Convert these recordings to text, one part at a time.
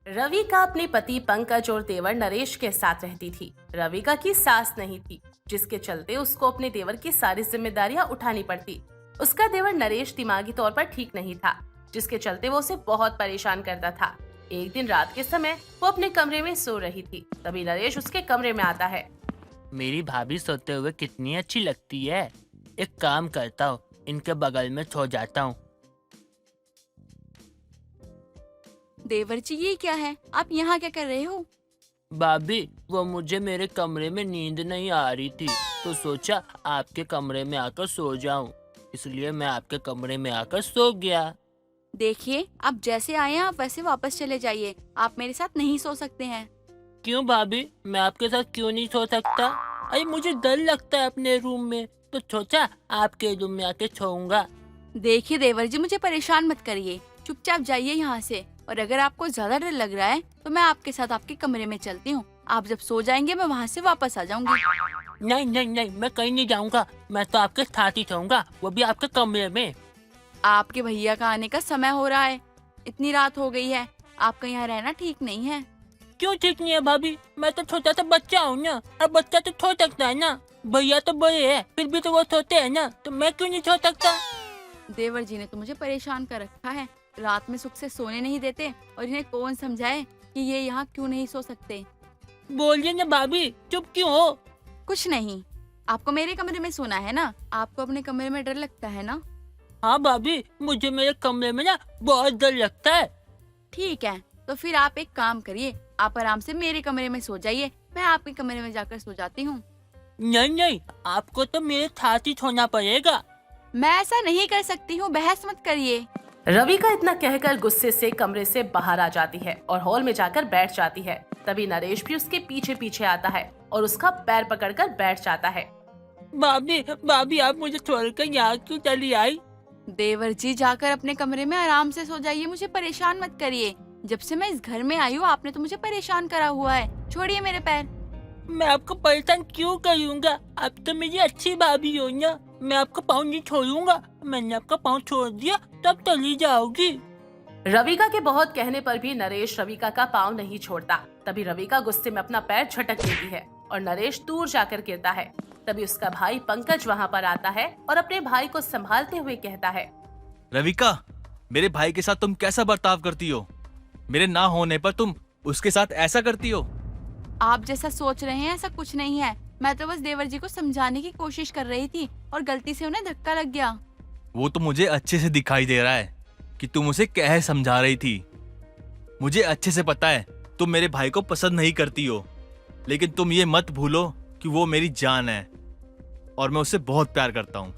रविका अपने पति पंकज और देवर नरेश के साथ रहती थी। रविका की सास नहीं थी, जिसके चलते उसको अपने देवर की सारी जिम्मेदारियां उठानी पड़ती। उसका देवर नरेश दिमागी तौर पर ठीक नहीं था, जिसके चलते वो उसे बहुत परेशान करता था। एक दिन रात के समय वो अपने कमरे में सो रही थी, तभी नरेश उसके कमरे में आता है। मेरी भाभी सोते हुए कितनी अच्छी लगती है। एक काम करता हूँ, इनके बगल में सो जाता हूँ। देवर जी, ये क्या है? आप यहाँ क्या कर रहे हो? भाभी, वो मुझे मेरे कमरे में नींद नहीं आ रही थी, तो सोचा आपके कमरे में आकर सो जाऊं। इसलिए मैं आपके कमरे में आकर सो गया। देखिए, आप जैसे आए हैं आप वैसे वापस चले जाइए। आप मेरे साथ नहीं सो सकते हैं। क्यों भाभी, मैं आपके साथ क्यों नहीं सो सकता? अरे मुझे डर लगता है अपने रूम में, तो सोचा आपके रूम में आके सोऊंगा। देखिए देवर जी, मुझे परेशान मत करिए। चुपचाप जाइए यहाँ से। और अगर आपको ज्यादा डर लग रहा है तो मैं आपके साथ आपके कमरे में चलती हूँ। आप जब सो जाएंगे मैं वहाँ से वापस आ जाऊंगी। नहीं नहीं नहीं, मैं कहीं नहीं जाऊंगा। मैं तो आपके साथ ही सोऊंगा, वो भी आपके कमरे में। आपके भैया का आने का समय हो रहा है। इतनी रात हो गई है। आपका यहाँ रहना ठीक नहीं है। क्यों ठीक नहीं है भाभी? मैं तो छोटा सा बच्चा हूँ ना, और बच्चा तो सो सकता है ना। भैया तो बड़े हैं, फिर भी तो वो सोते हैं ना, तो मैं क्यों नहीं सो सकता? देवर जी ने तो मुझे परेशान कर रखा है। रात में सुख से सोने नहीं देते और इन्हें कौन समझाए कि ये यहाँ क्यों नहीं सो सकते। बोलिए ना भाभी, चुप क्यों हो? कुछ नहीं। आपको मेरे कमरे में सोना है ना। आपको अपने कमरे में डर लगता है ना। हाँ भाभी, मुझे मेरे कमरे में ना बहुत डर लगता है। ठीक है, तो फिर आप एक काम करिए। आप आराम से मेरे कमरे में सो जाइए। मैं आपके कमरे में जाकर सो जाती हूँ। नहीं नहीं, आपको तो मेरे साथ ही सोना पड़ेगा। मैं ऐसा नहीं कर सकती हूँ। बहस मत करिए। रविका इतना कहकर गुस्से से कमरे से बाहर आ जाती है और हॉल में जाकर बैठ जाती है। तभी नरेश भी उसके पीछे पीछे आता है और उसका पैर पकड़कर बैठ जाता है। भाभी भाभी, आप मुझे छोड़कर यहाँ क्यों चली आई? देवर जी, जाकर अपने कमरे में आराम से सो जाइए। मुझे परेशान मत करिए। जब से मैं इस घर में आई हूँ आपने तो मुझे परेशान करा हुआ है। छोड़िए मेरे पैर। मैं आपको परेशान क्यों करूँगा? आप तो मेरी अच्छी भाभी हो ना। मैं आपका पाँव नहीं छोड़ूंगा। मैंने आपका पाँव छोड़ दिया तब चली जाओगी। रविका के बहुत कहने पर भी नरेश रविका का पाँव नहीं छोड़ता। तभी रविका गुस्से में अपना पैर झटक देती है और नरेश दूर जाकर गिरता है। तभी उसका भाई पंकज वहाँ पर आता है और अपने भाई को संभालते हुए कहता है। रविका, मेरे भाई के साथ तुम कैसा बर्ताव करती हो? मेरे ना होने पर तुम उसके साथ ऐसा करती हो? आप जैसा सोच रहे हैं ऐसा कुछ नहीं है। मैं तो बस देवर जी को समझाने की कोशिश कर रही थी और गलती से उन्हें धक्का लग गया। वो तो मुझे अच्छे से दिखाई दे रहा है कि तुम उसे क्या समझा रही थी। मुझे अच्छे से पता है तुम मेरे भाई को पसंद नहीं करती हो, लेकिन तुम ये मत भूलो कि वो मेरी जान है और मैं उससे बहुत प्यार करता हूँ।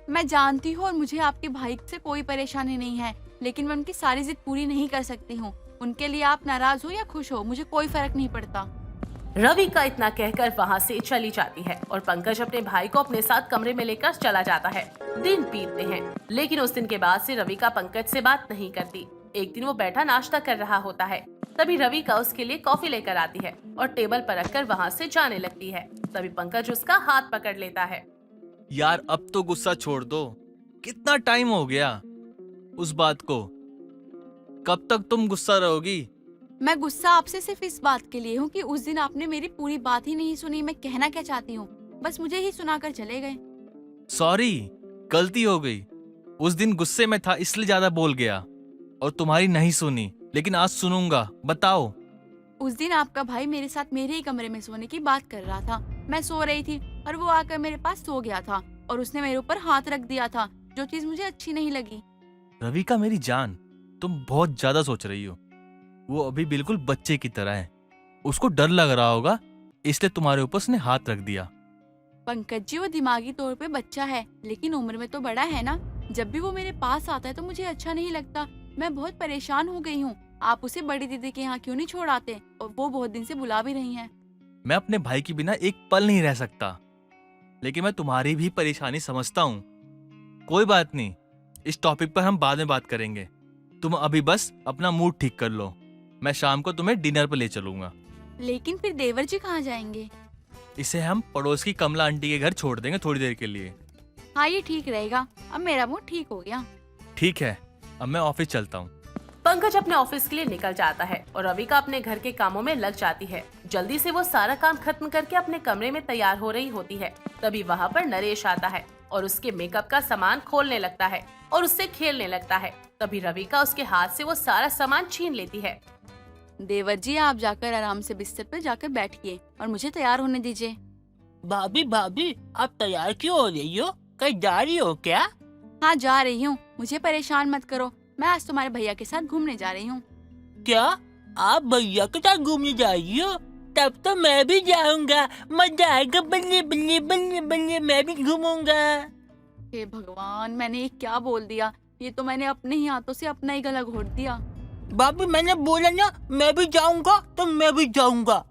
मैं जानती हूँ और मुझे आपके भाई से कोई परेशानी नहीं है, लेकिन मैं उनकी सारी जिद पूरी नहीं कर सकती हूँ। उनके लिए आप नाराज हो या खुश हो मुझे कोई फर्क नहीं पड़ता। रविका इतना कहकर वहाँ से चली जाती है और पंकज अपने भाई को अपने साथ कमरे में लेकर चला जाता है। दिन बीतते हैं, लेकिन उस दिन के बाद से रविका पंकज से बात नहीं करती। एक दिन वो बैठा नाश्ता कर रहा होता है, तभी रविका उसके लिए कॉफी लेकर आती है और टेबल पर रखकर वहाँ से जाने लगती है। तभी पंकज उसका हाथ पकड़ लेता है। यार, अब तो गुस्सा छोड़ दो। कितना टाइम हो गया उस बात को। कब तक तुम गुस्सा रहोगी? मैं गुस्सा आपसे सिर्फ इस बात के लिए हूँ कि उस दिन आपने मेरी पूरी बात ही नहीं सुनी। मैं कहना क्या चाहती हूँ बस मुझे ही सुनाकर चले गए। सॉरी, गलती हो गई। उस दिन गुस्से में था इसलिए ज्यादा बोल गया और तुम्हारी नहीं सुनी, लेकिन आज सुनूंगा। बताओ। उस दिन आपका भाई मेरे साथ मेरे ही कमरे में सोने की बात कर रहा था। मैं सो रही थी और वो आकर मेरे पास सो गया था और उसने मेरे ऊपर हाथ रख दिया था, जो चीज मुझे अच्छी नहीं लगी। रविका मेरी जान, तुम बहुत ज्यादा सोच रही हो। वो अभी बिल्कुल बच्चे की तरह है। उसको डर लग रहा होगा, इसलिए तुम्हारे ऊपर उसने हाथ रख दिया। पंकज जी, वो दिमागी तौर पे बच्चा है लेकिन उम्र में तो बड़ा है ना। जब भी वो मेरे पास आता है तो मुझे अच्छा नहीं लगता। मैं बहुत परेशान हो गई हूँ। आप उसे बड़ी दीदी के यहाँ क्यों नहीं छोड़ आते? और वो बहुत दिन से बुला भी रही हैं। मैं अपने भाई के बिना एक पल नहीं रह सकता, लेकिन मैं तुम्हारी भी परेशानी समझता हूँ। कोई बात नहीं, इस टॉपिक पर हम बाद में बात करेंगे। तुम अभी बस अपना मूड ठीक कर लो। मैं शाम को तुम्हें डिनर पर ले चलूंगा। लेकिन फिर देवर जी कहाँ जाएंगे? इसे हम पड़ोस की कमला आंटी के घर छोड़ देंगे थोड़ी देर के लिए। हाँ, ये ठीक रहेगा। अब मेरा मूड ठीक हो गया। ठीक है, अब मैं ऑफिस चलता हूँ। पंकज अपने ऑफिस के लिए निकल जाता है और रविका अपने घर के कामों में लग जाती है। जल्दी से वो सारा काम खत्म करके अपने कमरे में तैयार हो रही होती है। तभी वहाँ पर नरेश आता है और उसके मेकअप का सामान खोलने लगता है और उससे खेलने लगता है। तभी रविका उसके हाथ से वो सारा सामान छीन लेती है। देवर जी, आप जाकर आराम से बिस्तर पर जाकर बैठिए और मुझे तैयार होने दीजिए। भाभी भाभी, आप तैयार क्यों हो रही हो? कहीं जा रही हो क्या? हाँ, जा रही हूँ। मुझे परेशान मत करो। मैं आज तुम्हारे भैया के साथ घूमने जा रही हूँ। क्या आप भैया के साथ घूमने जा रही हो? तब तो मैं भी जाऊंगा। मजा आएगा। बल्ले बल्ले बल्ले बल्ले, मैं भी घूमूंगा। हे भगवान, मैंने ये क्या बोल दिया? ये तो मैंने अपने ही हाथों से अपना ही गला घोट दिया। भाभी, मैंने बोला ना मैं भी जाऊंगा तो मैं भी जाऊंगा।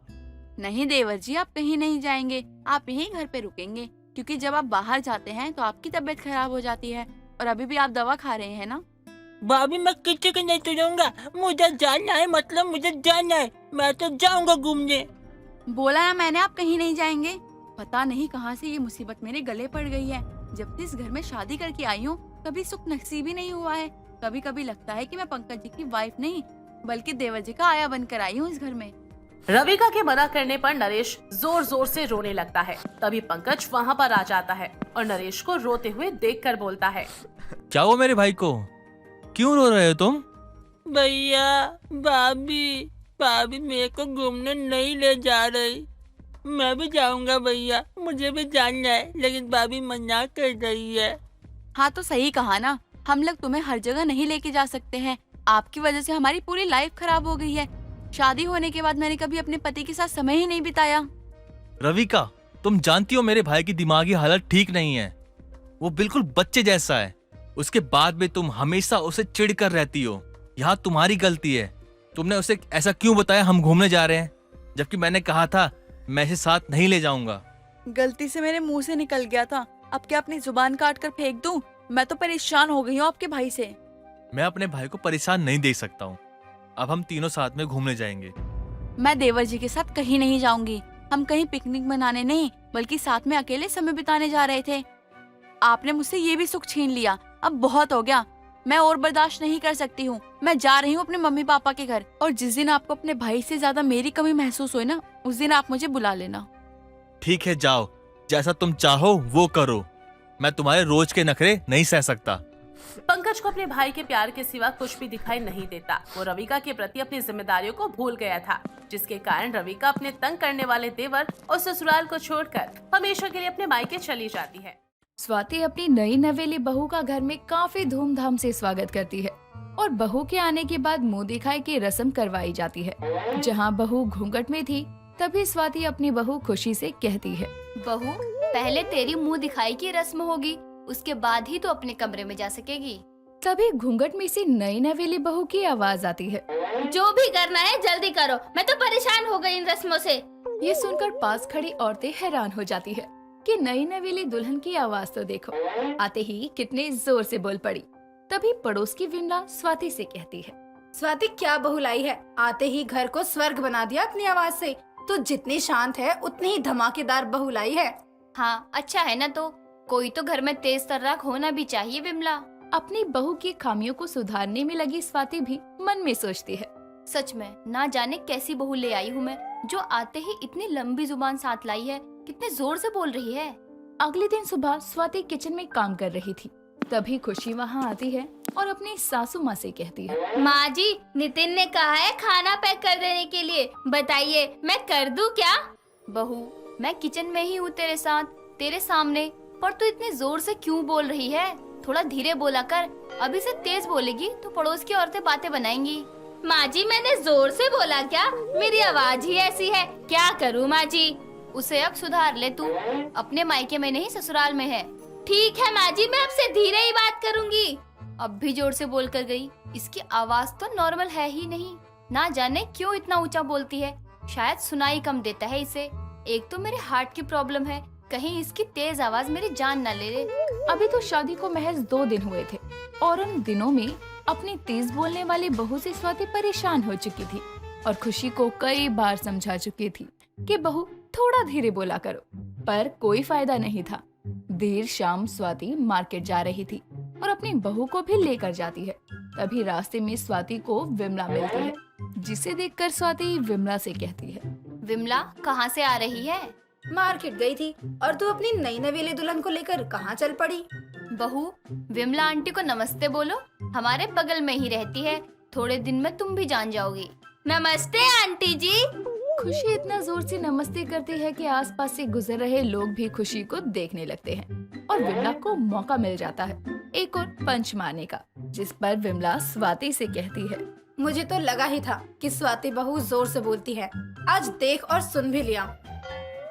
नहीं देवर जी, आप कहीं नहीं जाएंगे। आप यहीं घर पे रुकेंगे, क्योंकि जब आप बाहर जाते हैं तो आपकी तबीयत खराब हो जाती है। और अभी भी आप दवा खा रहे हैं ना। भाभी, मैं किसी के नहीं सुनूंगा। मुझे जाना है, मतलब मुझे जाना है। मैं तो जाऊंगा घूमने। बोला ना मैंने, आप कहीं नहीं जाएंगे। पता नहीं कहाँ से ये मुसीबत मेरे गले पड़ गई है। जब से इस घर में शादी करके आई हूँ, कभी सुख नसीब ही नहीं हुआ है। कभी कभी लगता है कि मैं पंकज जी की वाइफ नहीं, बल्कि देवर जी का आया बनकर आई हूँ इस घर में। रविका के मना करने पर नरेश जोर जोर से रोने लगता है। तभी पंकज वहाँ पर आ जाता है और नरेश को रोते हुए देखकर बोलता है, क्या हुआ मेरे भाई को? क्यों रो रहे हो तुम? भैया, भाभी भाभी मेरे को घूमने नहीं ले जा रही। मैं भी जाऊंगा भैया, मुझे भी जाना है, लेकिन भाभी मना कर रही है। हाँ, तो सही कहा ना। हम लोग तुम्हें हर जगह नहीं लेके जा सकते हैं। आपकी वजह से हमारी पूरी लाइफ खराब हो गई है। शादी होने के बाद मैंने कभी अपने पति के साथ समय ही नहीं बिताया। रविका, तुम जानती हो मेरे भाई की दिमागी हालत ठीक नहीं है। वो बिल्कुल बच्चे जैसा है। उसके बाद भी तुम हमेशा उसे चिढ़ कर रहती हो। यहाँ तुम्हारी गलती है। तुमने उसे ऐसा क्यों बताया हम घूमने जा रहे हैं, जबकि मैंने कहा था मैं इसे साथ नहीं ले जाऊंगा। गलती से मेरे मुंह से निकल गया था। अब क्या अपनी जुबान काट कर फेंक दूं? मैं तो परेशान हो गई हूँ आपके भाई से। मैं अपने भाई को परेशान नहीं देख सकता हूँ। अब हम तीनों साथ में घूमने जाएंगे। मैं देवर जी के साथ कहीं नहीं जाऊंगी। हम कहीं पिकनिक मनाने नहीं, बल्कि साथ में अकेले समय बिताने जा रहे थे। आपने मुझसे ये भी सुख छीन लिया। अब बहुत हो गया। मैं और बर्दाश्त नहीं कर सकती हूँ। मैं जा रही हूँ अपने मम्मी पापा के घर। और जिस दिन आपको अपने भाई से ज्यादा मेरी कमी महसूस हुई ना, उस दिन आप मुझे बुला लेना। ठीक है, जाओ। जैसा तुम चाहो वो करो। मैं तुम्हारे रोज के नखरे नहीं सह सकता। पंकज को अपने भाई के प्यार के सिवा कुछ भी दिखाई नहीं देता। वो रविका के प्रति अपनी जिम्मेदारियों को भूल गया था, जिसके कारण रविका अपने तंग करने वाले देवर और ससुराल को छोड़कर हमेशा के लिए अपने मायके चली जाती है। स्वाति अपनी नई नवेली बहू का घर में काफी धूमधाम से स्वागत करती है और बहू के आने के बाद मुंह दिखाई की रस्म करवाई जाती है। जहां बहू घूंघट में थी, तभी स्वाति अपनी बहू खुशी से कहती है, बहू, पहले तेरी मुंह दिखाई की रस्म होगी, उसके बाद ही तो अपने कमरे में जा सकेगी। तभी घूंघट में से नई नवेली बहू की आवाज आती है। जो भी करना है जल्दी करो, मैं तो परेशान हो गई इन रस्मों से। ये सुनकर पास खड़ी औरतें हैरान हो जाती है कि नई नवेली दुल्हन की आवाज तो देखो। आते ही कितने जोर से बोल पड़ी। तभी पड़ोस की विमला स्वाति से कहती है, स्वाति, क्या बहू लाई है? आते ही घर को स्वर्ग बना दिया अपनी आवाज से। तो जितनी शांत है उतनी ही धमाकेदार बहू लाई है। हाँ, अच्छा है ना। तो कोई तो घर में तेज तर्राक होना भी चाहिए विमला। अपनी बहू की खामियों को सुधारने में लगी स्वाति भी मन में सोचती है, सच में ना जाने कैसी बहू ले आई हूँ मैं, जो आते ही इतनी लंबी जुबान साथ लाई है। कितने जोर से बोल रही है। अगले दिन सुबह स्वाति किचन में काम कर रही थी। तभी खुशी वहाँ आती है और अपनी सासू माँ से कहती है, माँ जी, नितिन ने कहा है खाना पैक कर देने के लिए। बताइए मैं कर दूं क्या? बहू, मैं किचन में ही हूँ तेरे साथ, तेरे सामने, पर तू इतनी जोर से क्यों बोल रही है? थोड़ा धीरे बोला कर। अभी से तेज बोलेगी तो पड़ोस की औरतें बातें बनाएंगी। माँ जी, मैंने जोर से बोला क्या? मेरी आवाज ही ऐसी है, क्या करूँ माँ जी? उसे अब सुधार ले तू। अपने मायके में नहीं, ससुराल में है। ठीक है माँ जी, मैं आपसे धीरे ही बात करूंगी। अब भी जोर से बोल कर गई। इसकी आवाज तो नॉर्मल है ही नहीं। ना जाने क्यों इतना ऊंचा बोलती है। शायद सुनाई कम देता है इसे। एक तो मेरे हार्ट की प्रॉब्लम है, कहीं इसकी तेज आवाज मेरी जान न ले ले। अभी तो शादी को महज 2 दिन हुए थे और उन दिनों में अपनी तेज बोलने वाली बहू से स्वाति परेशान हो चुकी थी और खुशी को कई बार समझा चुकी थी कि बहू थोड़ा धीरे बोला करो, पर कोई फायदा नहीं था। देर शाम स्वाति मार्केट जा रही थी और अपनी बहू को भी लेकर जाती है। तभी रास्ते में स्वाति को विमला मिलती है, जिसे देखकर स्वाति विमला से कहती है, विमला कहाँ से आ रही है? मार्केट गई थी और तू अपनी नई नवेली दुल्हन को लेकर कहाँ चल पड़ी? बहू, विमला आंटी को नमस्ते बोलो, हमारे बगल में ही रहती है, थोड़े दिन में तुम भी जान जाओगी। नमस्ते आंटी जी। खुशी इतना जोर से नमस्ते करती है कि आसपास से गुजर रहे लोग भी खुशी को देखने लगते हैं और विमला को मौका मिल जाता है एक और पंच मारने का, जिस पर विमला स्वाति से कहती है, मुझे तो लगा ही था कि स्वाति बहू जोर से बोलती है, आज देख और सुन भी लिया।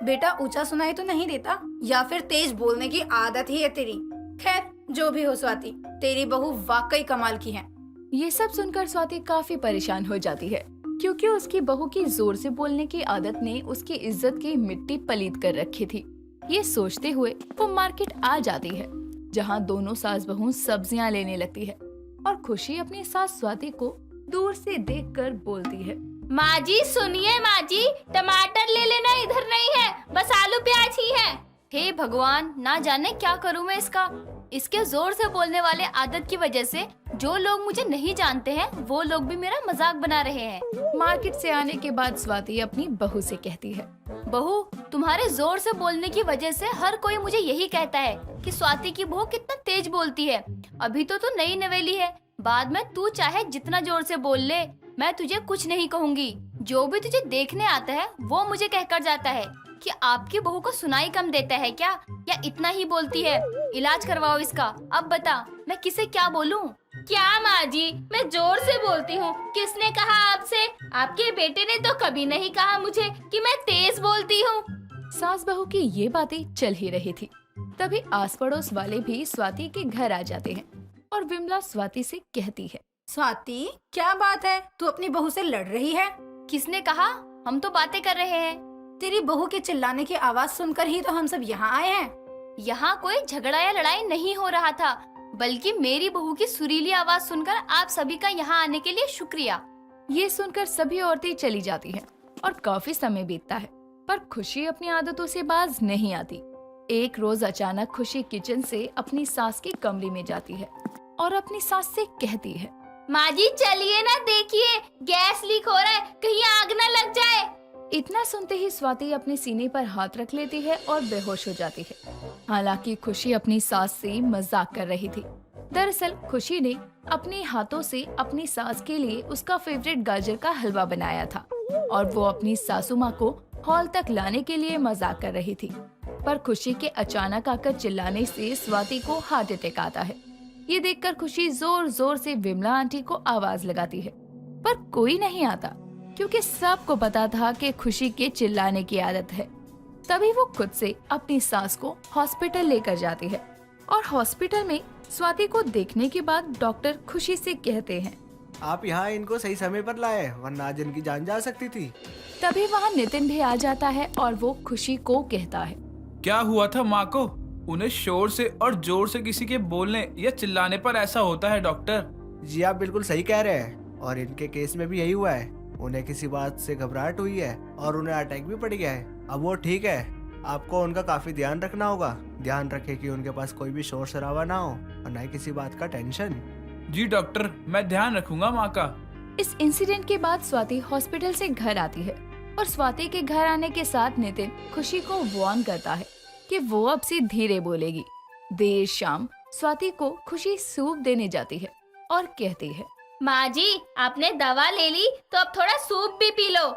बेटा ऊंचा सुनाई तो नहीं देता या फिर तेज बोलने की आदत ही है तेरी। खैर जो भी हो स्वाति, तेरी बहू वाकई कमाल की है। ये सब सुनकर स्वाति काफी परेशान हो जाती है, क्योंकि उसकी बहू की जोर से बोलने की आदत ने उसकी इज्जत की मिट्टी पलीत कर रखी थी। ये सोचते हुए वो मार्केट आ जाती है, जहाँ दोनों सास बहू सब्जियाँ लेने लगती है और खुशी अपनी सास स्वाति को दूर से देखकर बोलती है, माँ जी सुनिए, माँ जी टमाटर ले लेना, इधर नहीं है, बस आलू प्याज ही है। हे भगवान, ना जाने क्या करूँ मैं इसके जोर से बोलने वाले आदत की वजह से जो लोग मुझे नहीं जानते हैं वो लोग भी मेरा मजाक बना रहे हैं। मार्केट से आने के बाद स्वाति अपनी बहू से कहती है, बहू, तुम्हारे जोर से बोलने की वजह से हर कोई मुझे यही कहता है कि स्वाति की बहू कितना तेज बोलती है। अभी तो तू नई नवेली है, बाद में तू चाहे जितना जोर से बोल ले, मैं तुझे कुछ नहीं कहूँगी। जो भी तुझे देखने आता है वो मुझे कहकर जाता है कि आपकी बहू को सुनाई कम देता है क्या, या इतना ही बोलती है, इलाज करवाओ इसका। अब बता मैं किसे क्या बोलूं? क्या माँ जी, मैं जोर से बोलती हूँ, किसने कहा आपसे? आपके बेटे ने तो कभी नहीं कहा मुझे कि मैं तेज बोलती हूँ। सास बहू की ये बातें चल ही रही थी। तभी आस पड़ोस वाले भी स्वाति के घर आ जाते हैं और विमला स्वाति से कहती है, स्वाति क्या बात है, तू अपनी बहू से लड़ रही है? किसने कहा? हम तो बातें कर रहे हैं। तेरी बहू के चिल्लाने की आवाज सुनकर ही तो हम सब यहाँ आए हैं। यहाँ कोई झगड़ा या लड़ाई नहीं हो रहा था, बल्कि मेरी बहू की सुरीली आवाज सुनकर आप सभी का यहाँ आने के लिए शुक्रिया। ये सुनकर सभी औरतें चली जाती हैं और काफी समय बीतता है, पर खुशी अपनी आदतों से बाज नहीं आती। एक रोज अचानक खुशी किचन से अपनी सास के कमरे में जाती है और अपनी सास से कहती है, माँ जी चलिए ना, देखिए गैस लीक हो रहा है, कहीं आग न लग जाए। इतना सुनते ही स्वाति अपने सीने पर हाथ रख लेती है और बेहोश हो जाती है। हालांकि खुशी अपनी सास से मजाक कर रही थी। दरअसल खुशी ने अपने हाथों से अपनी सास के लिए उसका फेवरेट गाजर का हलवा बनाया था और वो अपनी सासू माँ को हॉल तक लाने के लिए मजाक कर रही थी। पर खुशी के अचानक आकर चिल्लाने से स्वाति को हार्ट अटैक आता है। ये देखकर खुशी जोर जोर से विमला आंटी को आवाज लगाती है, पर कोई नहीं आता, क्योंकि सबको पता था कि खुशी के चिल्लाने की आदत है। तभी वो खुद से अपनी सास को हॉस्पिटल लेकर जाती है और हॉस्पिटल में स्वाति को देखने के बाद डॉक्टर खुशी से कहते हैं, आप यहाँ इनको सही समय पर लाए, वरना आज इनकी जान जा सकती थी। तभी वहाँ नितिन भी आ जाता है और वो खुशी को कहता है, क्या हुआ था माँ को? उन्हें शोर से और जोर से किसी के बोलने या चिल्लाने पर ऐसा होता है डॉक्टर। जी आप बिल्कुल सही कह रहे हैं, और इनके केस में भी यही हुआ है। उन्हें किसी बात से घबराहट हुई है और उन्हें अटैक भी पड़ गया है। अब वो ठीक है, आपको उनका काफी ध्यान रखना होगा। ध्यान रखें कि उनके पास कोई भी शोर शराबा ना हो और न किसी बात का टेंशन। जी डॉक्टर, मैं ध्यान रखूंगा माँ का। इस इंसिडेंट के बाद स्वाति हॉस्पिटल से घर आती है और स्वाति के घर आने के साथ नितिन खुशी को वार्न करता है कि वो अब से धीरे बोलेगी। देर शाम स्वाति को खुशी सूप देने जाती है और कहती है, माँ जी आपने दवा ले ली तो अब थोड़ा सूप भी पी लो।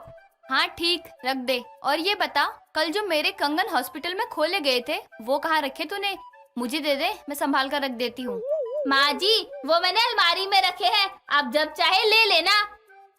हाँ ठीक, रख दे। और ये बता, कल जो मेरे कंगन हॉस्पिटल में खोले गए थे वो कहाँ रखे तूने? मुझे दे दे, मैं संभाल कर रख देती हूँ। माँ जी वो मैंने अलमारी में रखे हैं, आप जब चाहे ले लेना।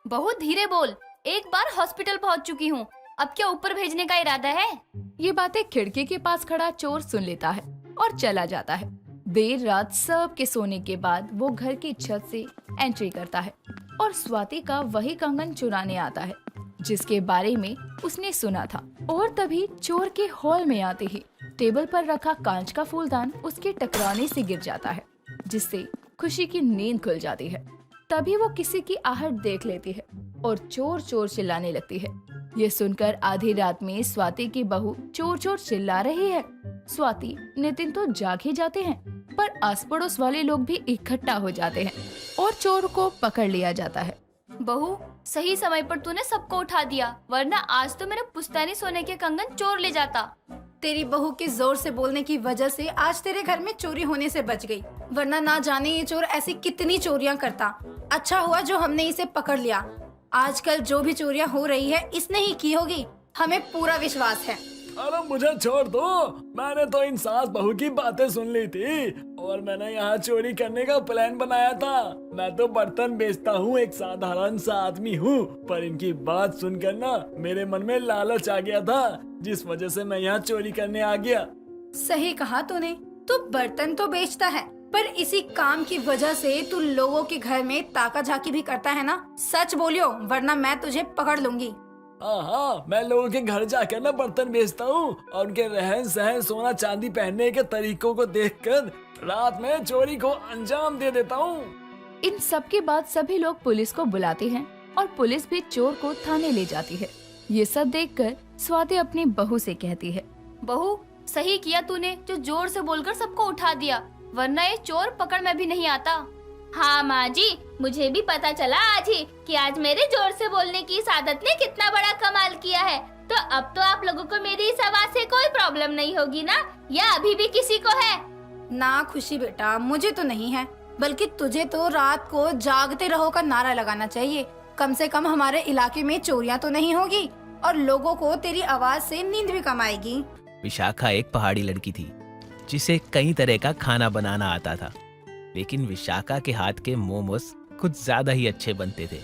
बहुत धीरे बोल, एक बार हॉस्पिटल पहुँच चुकी हूँ, अब क्या ऊपर भेजने का इरादा है? ये बातें खिड़की के पास खड़ा चोर सुन लेता है और चला जाता है। देर रात सब के सोने के बाद वो घर की छत से एंट्री करता है और स्वाति का वही कंगन चुराने आता है जिसके बारे में उसने सुना था। और तभी चोर के हॉल में आते ही टेबल पर रखा कांच का फूलदान उसके टकराने से गिर जाता है, जिससे खुशी की नींद खुल जाती है। तभी वो किसी की आहट देख लेती है और चोर चोर चिल्लाने लगती है। ये सुनकर आधी रात में स्वाति की बहू चोर चोर चिल्ला रही है। स्वाति नितिन तो जाग ही जाते हैं, पर आस पड़ोस वाले लोग भी इकट्ठा हो जाते हैं और चोर को पकड़ लिया जाता है। बहू, सही समय पर तूने सबको उठा दिया, वरना आज तो मेरे पुश्तैनी सोने के कंगन चोर ले जाता। तेरी बहू के जोर से बोलने की वजह से आज तेरे घर में चोरी होने से बच गई, वरना ना जाने ये चोर ऐसी कितनी चोरियां करता। अच्छा हुआ जो हमने इसे पकड़ लिया। आजकल जो भी चोरियां हो रही है इसने ही की होगी, हमें पूरा विश्वास है। अरे मुझे छोड़ दो, मैंने तो इन सास बहू की बातें सुन ली थी और मैंने यहाँ चोरी करने का प्लान बनाया था। मैं तो बर्तन बेचता हूँ, एक साधारण सा आदमी हूँ, पर इनकी बात सुनकर ना मेरे मन में लालच आ गया था, जिस वजह से मैं यहाँ चोरी करने आ गया। सही कहा तूने, तू बर्तन तो बेचता है पर इसी काम की वजह से तू लोगों के घर में ताका झाकी भी करता है ना। सच बोलियो वरना मैं तुझे पकड़ लूंगी। हाँ, मैं लोगों के घर जाकर ना बर्तन बेचता हूँ और उनके रहन सहन, सोना चांदी पहनने के तरीकों को देखकर रात में चोरी को अंजाम दे देता हूँ। इन सब के बाद सभी लोग पुलिस को बुलाते हैं और पुलिस भी चोर को थाने ले जाती है। ये सब देखकर स्वाति अपनी बहू से कहती है, बहू, सही किया तूने जो जोर से बोलकर सबको उठा दिया, वरना ये चोर पकड़ में भी नहीं आता। हाँ माँ जी, मुझे भी पता चला आज ही कि आज मेरे जोर से बोलने की इस आदत ने कितना बड़ा कमाल किया है। तो अब तो आप लोगों को मेरी इस आवाज से कोई प्रॉब्लम नहीं होगी ना, या अभी भी किसी को है? ना खुशी बेटा, मुझे तो नहीं है, बल्कि तुझे तो रात को जागते रहो का नारा लगाना चाहिए। कम से कम हमारे इलाके में चोरियां तो नहीं होगी और लोगों को तेरी आवाज से नींद भी कम आएगी। विशाखा एक पहाड़ी लड़की थी जिसे कई तरह का खाना बनाना आता था, लेकिन विशाखा के हाथ के मोमोज कुछ ज्यादा ही अच्छे बनते थे।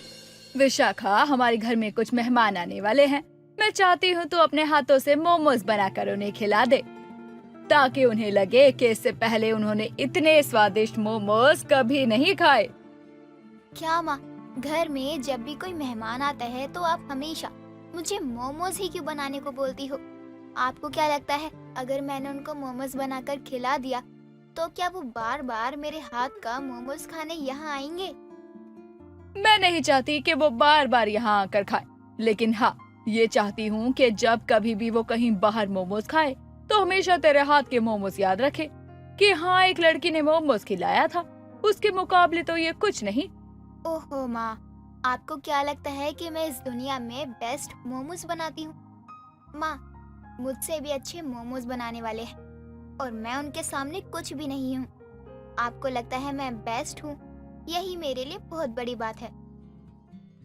विशाखा, हमारे घर में कुछ मेहमान आने वाले हैं। मैं चाहती हूँ तू अपने हाथों से मोमोज बनाकर उन्हें खिला दे, ताकि उन्हें लगे कि इससे पहले उन्होंने इतने स्वादिष्ट मोमोज कभी नहीं खाए। क्या माँ, घर में जब भी कोई मेहमान आता है तो आप हमेशा मुझे मोमोज ही क्यों बनाने को बोलती हो? आपको क्या लगता है अगर मैंने उनको मोमोज बनाकर खिला दिया तो क्या वो बार बार मेरे हाथ का मोमोज खाने यहाँ आएंगे? मैं नहीं चाहती कि वो बार बार यहाँ आकर खाए, लेकिन हाँ, ये चाहती हूँ कि जब कभी भी वो कहीं बाहर मोमोज खाए तो हमेशा तेरे हाथ के मोमोज याद रखे कि हाँ, एक लड़की ने मोमोज खिलाया था, उसके मुकाबले तो ये कुछ नहीं। ओहो माँ, आपको क्या लगता है कि मैं इस दुनिया में बेस्ट मोमोज बनाती हूँ? माँ, मुझसे भी अच्छे मोमोज बनाने वाले हैं और मैं उनके सामने कुछ भी नहीं हूँ। आपको लगता है मैं बेस्ट हूँ, यही मेरे लिए बहुत बड़ी बात है।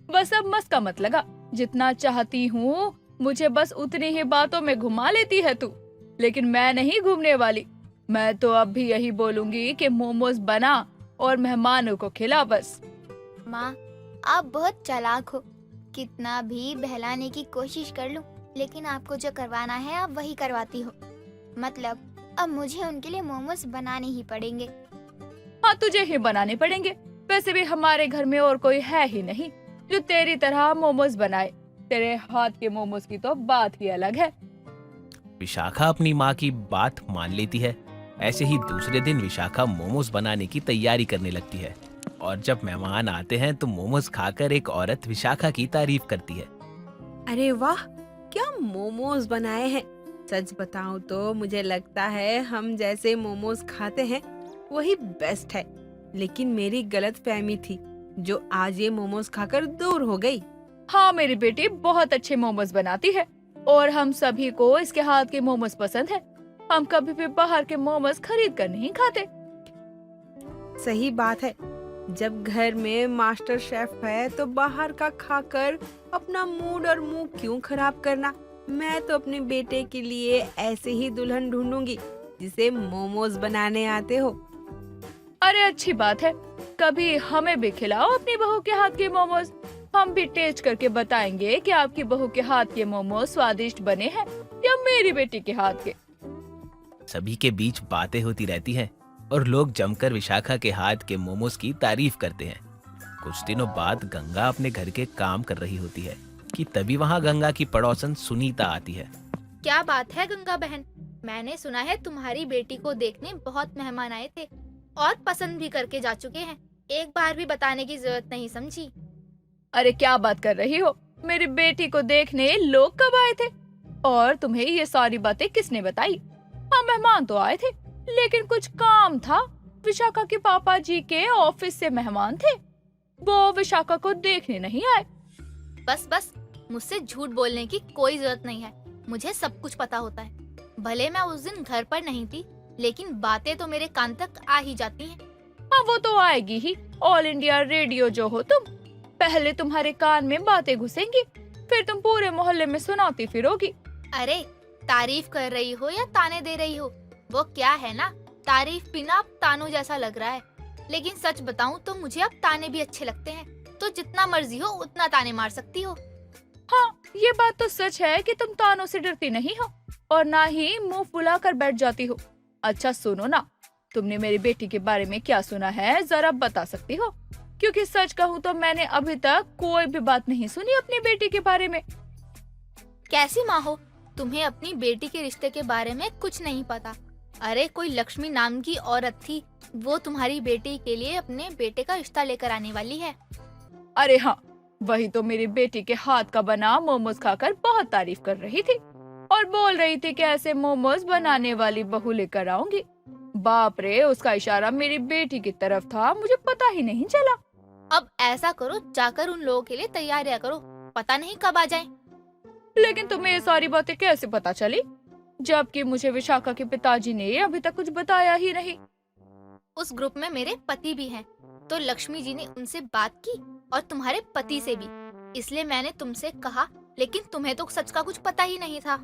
बस अब मस्का का मत लगा, जितना चाहती हूँ मुझे बस उतनी ही बातों में घुमा लेती है तू, लेकिन मैं नहीं घूमने वाली। मैं तो अब भी यही बोलूंगी कि मोमोज बना और मेहमानों को खिला बस। माँ, आप बहुत चालाक हो, कितना भी बहलाने की कोशिश कर लूं, लेकिन आपको जो करवाना है आप वही करवाती हो। मतलब अब मुझे उनके लिए मोमोज बनाने ही पड़ेंगे। हाँ, तुझे ही बनाने पड़ेंगे। वैसे भी हमारे घर में और कोई है ही नहीं जो तेरी तरह मोमोज बनाए। तेरे हाथ के मोमोज की तो बात ही अलग है। विशाखा अपनी माँ की बात मान लेती है। ऐसे ही दूसरे दिन विशाखा मोमोज बनाने की तैयारी करने लगती है और जब मेहमान आते हैं तो मोमोज खाकर एक औरत विशाखा की तारीफ करती है। अरे वाह, क्या मोमोज बनाए हैं। सच बताऊं तो मुझे लगता है हम जैसे मोमोज खाते हैं वही बेस्ट है, लेकिन मेरी गलत फहमी थी जो आज ये मोमोज खाकर दूर हो गई। हाँ, मेरी बेटी बहुत अच्छे मोमोज बनाती है और हम सभी को इसके हाथ के मोमोज पसंद है। हम कभी भी बाहर के मोमोज खरीद कर नहीं खाते। सही बात है, जब घर में मास्टर शेफ है तो बाहर का खाकर अपना मूड और मुंह क्यों खराब करना। मैं तो अपने बेटे के लिए ऐसे ही दुल्हन ढूंढूंगी जिसे मोमोज बनाने आते हो। अरे अच्छी बात है, कभी हमें भी खिलाओ अपनी बहू के हाथ के मोमोज। हम भी टेस्ट करके बताएंगे कि आपकी बहू के हाथ के मोमोज स्वादिष्ट बने हैं या मेरी बेटी के हाथ के। सभी के बीच बातें होती रहती हैं और लोग जमकर विशाखा के हाथ के मोमोज की तारीफ करते हैं। कुछ दिनों बाद गंगा अपने घर के काम कर रही होती है कि तभी वहाँ गंगा की पड़ोसन सुनीता आती है। क्या बात है गंगा बहन, मैंने सुना है तुम्हारी बेटी को देखने बहुत मेहमान आए थे और पसंद भी करके जा चुके हैं। एक बार भी बताने की जरूरत नहीं समझी। अरे क्या बात कर रही हो, मेरी बेटी को देखने लोग कब आए थे और तुम्हें ये सारी बातें किसने बताई? हाँ, मेहमान तो आए थे लेकिन कुछ काम था विशाखा के पापा जी के ऑफिस से मेहमान थे, वो विशाखा को देखने नहीं आए। बस बस, मुझसे झूठ बोलने की कोई जरूरत नहीं है। मुझे सब कुछ पता होता है। भले मैं उस दिन घर पर नहीं थी, लेकिन बातें तो मेरे कान तक आ ही जाती हैं। हाँ, वो तो आएगी ही। ऑल इंडिया रेडियो जो हो तुम, पहले तुम्हारे कान में बातें घुसेंगी, फिर तुम पूरे मोहल्ले में सुनाती फिरोगी। अरे, तारीफ कर रही हो या ताने दे रही हो, वो क्या है ना, तारीफ बिना अब तानों जैसा लग रहा है। लेकिन सच बताऊं तो मुझे अब ताने भी अच्छे लगते हैं। तो जितना मर्जी हो उतना ताने मार सकती हो। हाँ, ये बात तो सच है कि तुम तानों से डरती नहीं हो और ना ही मुंह फुला कर बैठ जाती हो। अच्छा सुनो ना, तुमने मेरी बेटी के बारे में क्या सुना है, जरा बता सकती हो? क्योंकि सच कहूँ तो मैंने अभी तक कोई भी बात नहीं सुनी अपनी बेटी के बारे में। कैसी माँ हो, तुम्हें अपनी बेटी के रिश्ते के बारे में कुछ नहीं पता? अरे, कोई लक्ष्मी नाम की औरत थी, वो तुम्हारी बेटी के लिए अपने बेटे का रिश्ता लेकर आने वाली है। अरे हाँ, वही तो मेरी बेटी के हाथ का बना मोमोज खाकर बहुत तारीफ कर रही थी और बोल रही थी कि ऐसे मोमोज बनाने वाली बहू लेकर आऊंगी। बाप रे, उसका इशारा मेरी बेटी की तरफ था, मुझे पता ही नहीं चला। अब ऐसा करो, जाकर उन लोगों के लिए तैयारियां करो, पता नहीं कब आ जाएं। लेकिन तुम्हें ये सारी बातें कैसे पता चली, जबकि मुझे विशाखा के पिताजी ने अभी तक कुछ बताया ही नहीं? उस ग्रुप में मेरे पति भी हैं, तो लक्ष्मी जी ने उनसे बात की और तुम्हारे पति से भी, इसलिए मैंने तुमसे कहा। लेकिन तुम्हें तो सच का कुछ पता ही नहीं था।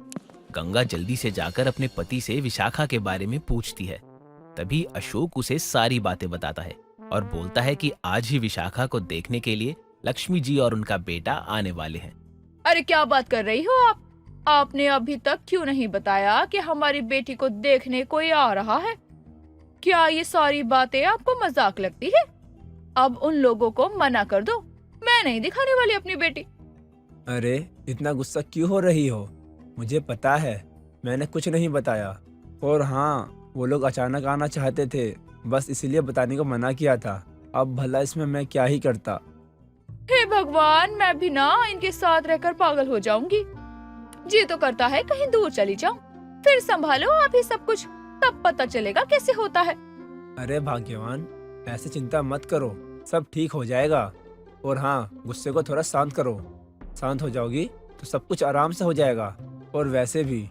गंगा जल्दी से जाकर अपने पति से विशाखा के बारे में पूछती है। तभी अशोक उसे सारी बातें बताता है और बोलता है कि आज ही विशाखा को देखने के लिए लक्ष्मी जी और उनका बेटा आने वाले हैं। अरे क्या बात कर रही हो आप? आपने अभी तक क्यों नहीं बताया कि हमारी बेटी को देखने कोई आ रहा है? क्या ये सारी बातें आपको मजाक लगती है? अब उन लोगों को मना कर दो, मैं नहीं दिखाने वाली अपनी बेटी। अरे इतना गुस्सा क्यों हो रही हो? मुझे पता है, मैंने कुछ नहीं बताया। और हाँ, वो लोग अचानक आना चाहते थे, बस इसलिए बताने को मना किया था। अब भला इसमें मैं क्या ही करता। हे भगवान, मैं भी ना इनके साथ रहकर पागल हो जाऊंगी। जी तो करता है कहीं दूर चली जाऊं, फिर संभालो आप ही सब कुछ, तब पता चलेगा कैसे होता है। अरे भाग्यवान, ऐसे चिंता मत करो, सब ठीक हो जाएगा। और हाँ, गुस्से को थोड़ा शांत करो। शांत हो जाओगी तो सब कुछ आराम से हो जाएगा। और वैसे भी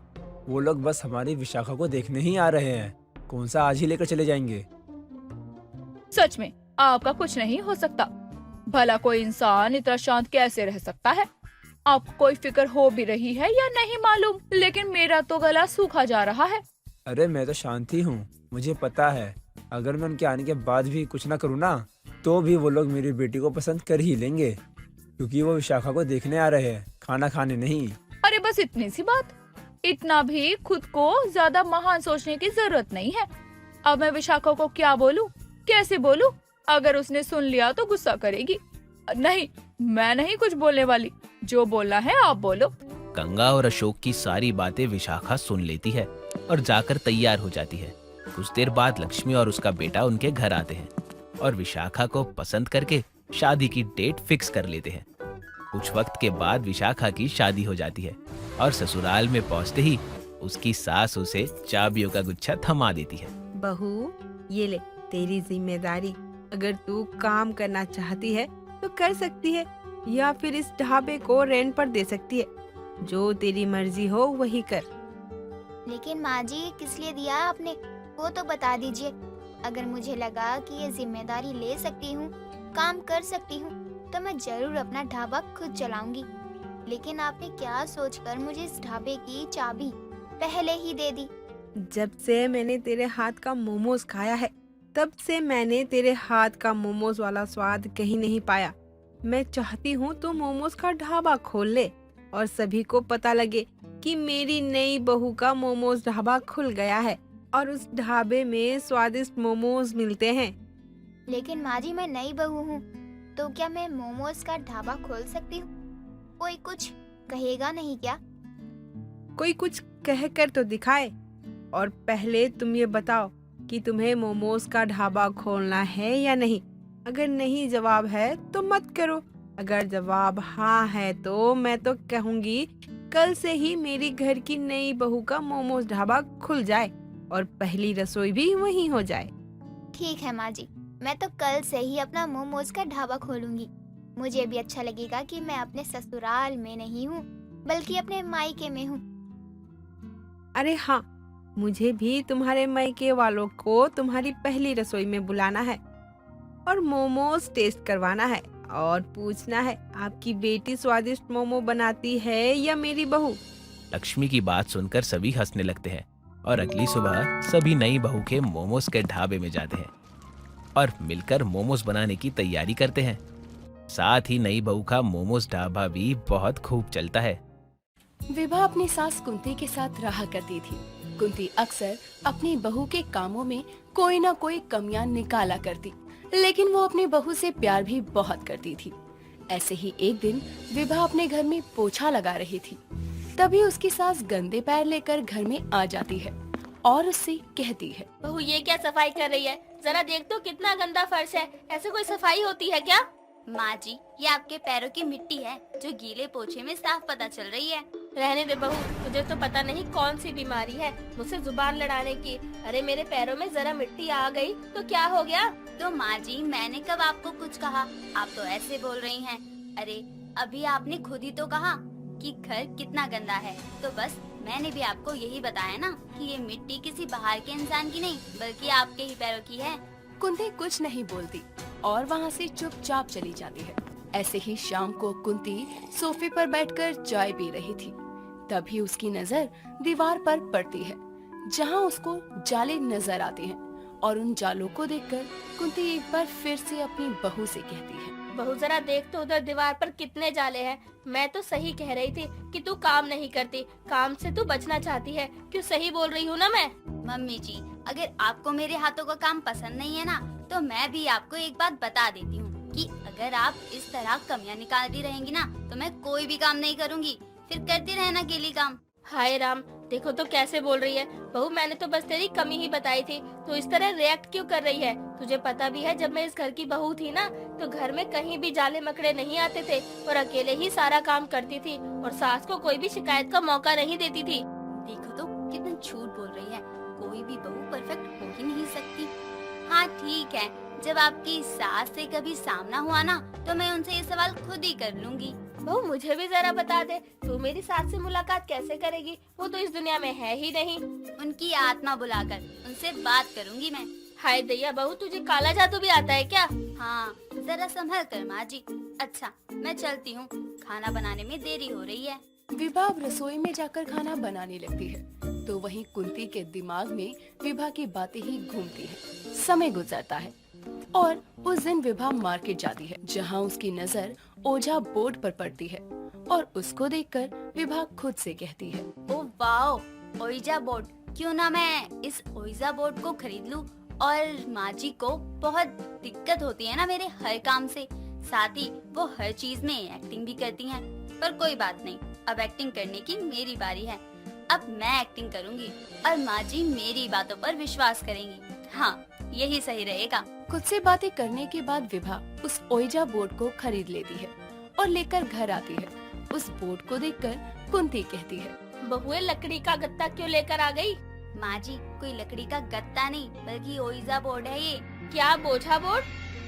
वो लोग बस हमारी विशाखा को देखने ही आ रहे हैं, कौन सा आज ही लेकर चले जाएंगे। सच में आपका कुछ नहीं हो सकता। भला कोई इंसान इतना शांत कैसे रह सकता है? आपको कोई फिक्र हो भी रही है या नहीं मालूम, लेकिन मेरा तो गला सूखा जा रहा है। अरे मैं तो शांत ही हूँ, मुझे पता है अगर मैं उनके आने के बाद भी कुछ ना करूँ ना, तो भी वो लोग मेरी बेटी को पसंद कर ही लेंगे, क्योंकि वो विशाखा को देखने आ रहे हैं, खाना खाने नहीं। अरे बस इतनी सी बात, इतना भी खुद को ज्यादा महान सोचने की जरूरत नहीं है। अब मैं विशाखा को क्या बोलूं, कैसे बोलूं? अगर उसने सुन लिया तो गुस्सा करेगी। नहीं, मैं नहीं कुछ बोलने वाली, जो बोलना है आप बोलो। गंगा और अशोक की सारी बातें विशाखा सुन लेती है और जाकर तैयार हो जाती है। कुछ देर बाद लक्ष्मी और उसका बेटा उनके घर आते हैं और विशाखा को पसंद करके शादी की डेट फिक्स कर लेते हैं। कुछ वक्त के बाद विशाखा की शादी हो जाती है और ससुराल में पहुंचते ही उसकी सास उसे चाबियों का गुच्छा थमा देती है। बहू, ये ले तेरी जिम्मेदारी। अगर तू काम करना चाहती है तो कर सकती है, या फिर इस ढाबे को रेंट पर दे सकती है। जो तेरी मर्जी हो वही कर। लेकिन माँ जी, किस लिए दिया आपने, वो तो बता दीजिए। अगर मुझे लगा कि ये जिम्मेदारी ले सकती हूँ, काम कर सकती हूँ, तो मैं जरूर अपना ढाबा खुद चलाऊंगी। लेकिन आपने क्या सोचकर मुझे इस ढाबे की चाबी पहले ही दे दी? जब से मैंने तेरे हाथ का मोमोज खाया है, तब से मैंने तेरे हाथ का मोमोज वाला स्वाद कहीं नहीं पाया। मैं चाहती हूँ तू मोमोज का ढाबा खोल ले और सभी को पता लगे कि मेरी नई बहू का मोमोज ढाबा खुल गया है और उस ढाबे में स्वादिष्ट मोमोज मिलते हैं। लेकिन माँ जी, मैं नई बहू हूँ, तो क्या मैं मोमोज का ढाबा खोल सकती हूँ? कोई कुछ कहेगा नहीं क्या? कोई कुछ कह कर तो दिखाए। और पहले तुम ये बताओ कि तुम्हें मोमोज का ढाबा खोलना है या नहीं। अगर नहीं जवाब है तो मत करो, अगर जवाब हाँ है तो मैं तो कहूँगी कल से ही मेरी घर की नई बहू का मोमोज ढाबा खुल जाए और पहली रसोई भी वहीं हो जाए। ठीक है माँ जी, मैं तो कल से ही अपना मोमोज का ढाबा खोलूंगी। मुझे भी अच्छा लगेगा कि मैं अपने ससुराल में नहीं हूँ बल्कि अपने मायके में हूँ। अरे हाँ, मुझे भी तुम्हारे मायके वालों को तुम्हारी पहली रसोई में बुलाना है और मोमोज टेस्ट करवाना है और पूछना है आपकी बेटी स्वादिष्ट मोमो बनाती है या मेरी बहू। लक्ष्मी की बात सुनकर सभी हंसने लगते हैं और अगली सुबह सभी नई बहू के मोमोज के ढाबे में जाते हैं और मिलकर मोमोज बनाने की तैयारी करते हैं। साथ ही नई बहू का मोमोज ढाबा भी बहुत खूब चलता है। विभा अपनी सास कुंती के साथ रहा करती थी। कुंती अक्सर अपनी बहू के कामों में कोई न कोई कमियां निकाला करती, लेकिन वो अपनी बहू से प्यार भी बहुत करती थी। ऐसे ही एक दिन विभा अपने घर में पोछा लगा रही थी, तभी उसकी सास गंदे पैर लेकर घर में आ जाती है और उससे कहती है, बहू ये क्या सफाई कर रही है? जरा देख तो कितना गंदा फर्श है, ऐसे कोई सफाई होती है क्या? माँ जी, ये आपके पैरों की मिट्टी है जो गीले पोछे में साफ पता चल रही है। रहने दे बहू, तुझे तो पता नहीं कौन सी बीमारी है मुझसे जुबान लड़ाने की। अरे मेरे पैरों में जरा मिट्टी आ गई तो क्या हो गया? तो माँ जी, मैंने कब आपको कुछ कहा? आप तो ऐसे बोल रही हैं। अरे अभी आपने खुद ही तो कहा कि घर कितना गंदा है, तो बस मैंने भी आपको यही बताया ना कि ये मिट्टी किसी बाहर के इंसान की नहीं बल्कि आपके ही पैरों की है। कुंती कुछ नहीं बोलती और वहाँ से चुपचाप चली जाती है। ऐसे ही शाम को कुंती सोफे पर बैठकर चाय पी रही थी, तभी उसकी नजर दीवार पर पड़ती है जहाँ उसको जाले नजर आते हैं और उन जालों को देखकर कुंती एक बार फिर से अपनी बहू से कहती है, बहू जरा देख तो उधर दीवार पर कितने जाले हैं। मैं तो सही कह रही थी कि तू काम नहीं करती, काम से तू बचना चाहती है। क्यों सही बोल रही हूँ ना मैं? मम्मी जी, अगर आपको मेरे हाथों का काम पसंद नहीं है ना, तो मैं भी आपको एक बात बता देती हूँ कि अगर आप इस तरह कमियां निकालती रहेंगी ना, तो मैं कोई भी काम नहीं करूँगी, फिर करती रहना अकेली काम। हाय राम, देखो तो कैसे बोल रही है। बहू मैंने तो बस तेरी कमी ही बताई थी, तो इस तरह रिएक्ट क्यों कर रही है? तुझे पता भी है जब मैं इस घर की बहू थी ना, तो घर में कहीं भी जाले मकड़े नहीं आते थे और अकेले ही सारा काम करती थी और सास को कोई भी शिकायत का मौका नहीं देती थी। देखो तो कितना झूठ बोल रही है, कोई भी बहू परफेक्ट हो ही नहीं सकती। हाँ ठीक है, जब आपकी सास से कभी सामना हुआ ना, तो मैं उनसे ये सवाल खुद ही कर लूंगी। बहू मुझे भी जरा बता दे, तू मेरी सास से मुलाकात कैसे करेगी? वो तो इस दुनिया में है ही नहीं। उनकी आत्मा बुलाकर उनसे बात करूंगी मैं। हाय दैया बहू, तुझे काला जादू भी आता है क्या? हाँ, जरा संभल कर माँ जी। अच्छा मैं चलती हूँ, खाना बनाने में देरी हो रही है। विभा अब रसोई में जाकर खाना बनाने लगती है तो वहीं कुंती के दिमाग में विभा की बातें ही घूमती है। समय गुजरता है और उस दिन विभा मार्केट जाती है जहां उसकी नजर ओझा बोर्ड पर पड़ती है और उसको देखकर विभा खुद से कहती है, ओ वाओ, ओइजा बोर्ड, क्यों ना मैं इस ओइजा बोर्ड को खरीद लूं। और माँ जी को बहुत दिक्कत होती है ना मेरे हर काम से, साथ ही वो हर चीज में एक्टिंग भी करती हैं। पर कोई बात नहीं, अब एक्टिंग करने की मेरी बारी है। अब मैं एक्टिंग करूंगी और माँ जी मेरी बातों पर विश्वास करेंगी। हाँ, यही सही रहेगा। खुद से बातें करने के बाद विभा उस ओइजा बोर्ड को खरीद लेती है और लेकर घर आती है। उस बोर्ड को देखकर कुंती कहती है, बहुए लकड़ी का गत्ता क्यों लेकर आ गई? माँ जी, कोई लकड़ी का गत्ता नहीं बल्कि ओइजा बोर्ड है ये। क्या बोझा बोर्ड?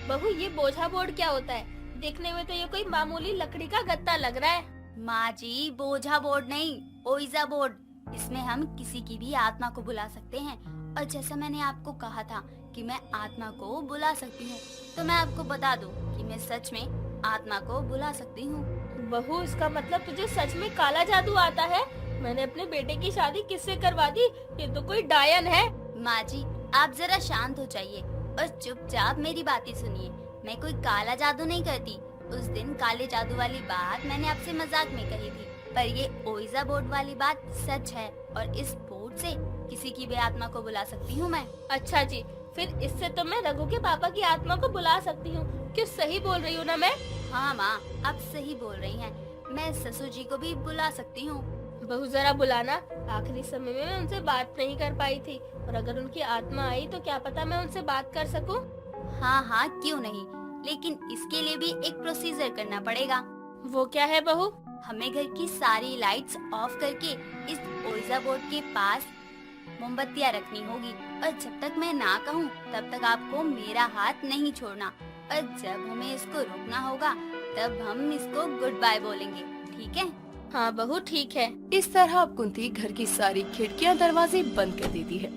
बहू ये बोझा बोर्ड क्या होता है? देखने में तो ये कोई मामूली लकड़ी का गत्ता लग रहा है। माँ जी, बोझा बोर्ड नहीं, ओइजा बोर्ड। इसमें हम किसी की भी आत्मा को बुला सकते हैं और जैसा मैंने आपको कहा था कि मैं आत्मा को बुला सकती हूँ, तो मैं आपको बता दूं कि मैं सच में आत्मा को बुला सकती हूँ। बहू इसका मतलब तुझे सच में काला जादू आता है? मैंने अपने बेटे की शादी किससे करवा दी? ये तो कोई डायन है। माँ जी, आप जरा शांत हो जाइए और चुपचाप मेरी बातें सुनिए। मैं कोई काला जादू नहीं करती। उस दिन काले जादू वाली बात मैंने आपसे मजाक में कही थी, पर ये ओइजा बोर्ड वाली बात सच है और इस बोर्ड से किसी की भी आत्मा को बुला सकती हूँ मैं। अच्छा जी, फिर इससे तो मैं रघु के पापा की आत्मा को बुला सकती हूँ। क्यों सही बोल रही हूँ ना मैं? हाँ माँ, आप सही बोल रही हैं। मैं ससुर जी को भी बुला सकती हूँ। बहू जरा बुलाना, आखिरी समय में मैं उनसे बात नहीं कर पाई थी और अगर उनकी आत्मा आई तो क्या पता मैं उनसे बात कर सकूं। हाँ हाँ, क्यों नहीं, लेकिन इसके लिए भी एक प्रोसीजर करना पड़ेगा। वो क्या है बहू? हमें घर की सारी लाइट्स ऑफ करके इस ओइजा बोर्ड के पास मोमबत्तियाँ रखनी होगी और जब तक मैं ना कहूँ तब तक आपको मेरा हाथ नहीं छोड़ना, और जब हमें इसको रोकना होगा तब हम इसको गुड बाय बोलेंगे, ठीक है? हाँ बहू ठीक है। इस तरह अब कुंती घर की सारी खिड़कियां दरवाजे बंद कर देती है